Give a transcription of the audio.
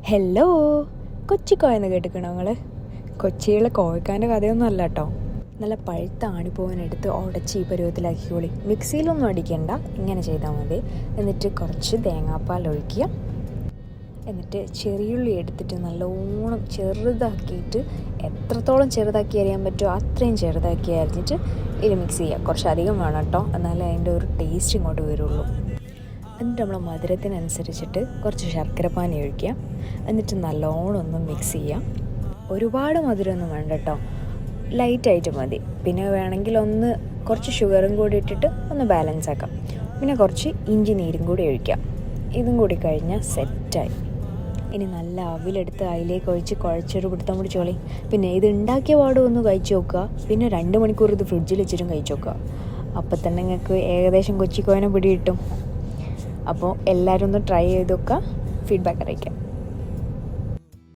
Hello, കൊച്ചിക്കോയെന്ന് കേട്ടിക്കണോ നിങ്ങൾ? കൊച്ചിയിലെ കോഴിക്കാൻ്റെ കഥയൊന്നും അല്ല കേട്ടോ. നല്ല പഴുത്ത ആണിപ്പോവാനെടുത്ത് ഉടച്ച് ഈ പരുവത്തിലാക്കിക്കോളി. മിക്സിയിലൊന്നും അടിക്കണ്ട, ഇങ്ങനെ ചെയ്താൽ മതി. എന്നിട്ട് കുറച്ച് തേങ്ങാപ്പാൽ ഒഴിക്കുക. എന്നിട്ട് ചെറിയുള്ളി എടുത്തിട്ട് നല്ലോണം ചെറുതാക്കിയിട്ട്, എത്രത്തോളം ചെറുതാക്കി അരിയാൻ പറ്റുമോ അത്രയും ചെറുതാക്കി അരിഞ്ഞിട്ട് ഇത് മിക്സ് ചെയ്യുക. കുറച്ചധികം വേണം കേട്ടോ, എന്നാലേ അതിൻ്റെ ഒരു ടേസ്റ്റ് ഇങ്ങോട്ട് വരുള്ളൂ. എന്നിട്ട് നമ്മൾ മധുരത്തിനനുസരിച്ചിട്ട് കുറച്ച് ശർക്കരപ്പാനി ഒഴിക്കുക. എന്നിട്ട് നല്ലോണം ഒന്ന് മിക്സ് ചെയ്യുക. ഒരുപാട് മധുരമൊന്നും വേണ്ട കേട്ടോ, ലൈറ്റായിട്ട് മതി. പിന്നെ വേണമെങ്കിൽ ഒന്ന് കുറച്ച് ഷുഗറും കൂടി ഇട്ടിട്ട് ഒന്ന് ബാലൻസ് ആക്കാം. പിന്നെ കുറച്ച് ഇഞ്ചി നീരും കൂടി ഒഴിക്കാം. ഇതും കൂടി കഴിഞ്ഞാൽ സെറ്റായി. ഇനി നല്ല അവിലെടുത്ത് അതിലേക്ക് ഒഴിച്ച് കുഴച്ചൊരു പിടുത്തം പിടിച്ചോളി. പിന്നെ ഇത് ഉണ്ടാക്കിയ പാടും ഒന്ന് കഴിച്ച് നോക്കുക. പിന്നെ 2 മണിക്കൂർ ഇത് ഫ്രിഡ്ജിൽ വെച്ചിട്ടും കഴിച്ച് നോക്കുക. അപ്പം തന്നെ നിങ്ങൾക്ക് ഏകദേശം കൊച്ചിക്കോയനെ പിടി കിട്ടും. അപ്പോൾ എല്ലാവരും ഒന്ന് ട്രൈ ചെയ്ത് നോക്കുക, ഫീഡ്ബാക്ക് അറിയിക്കാം.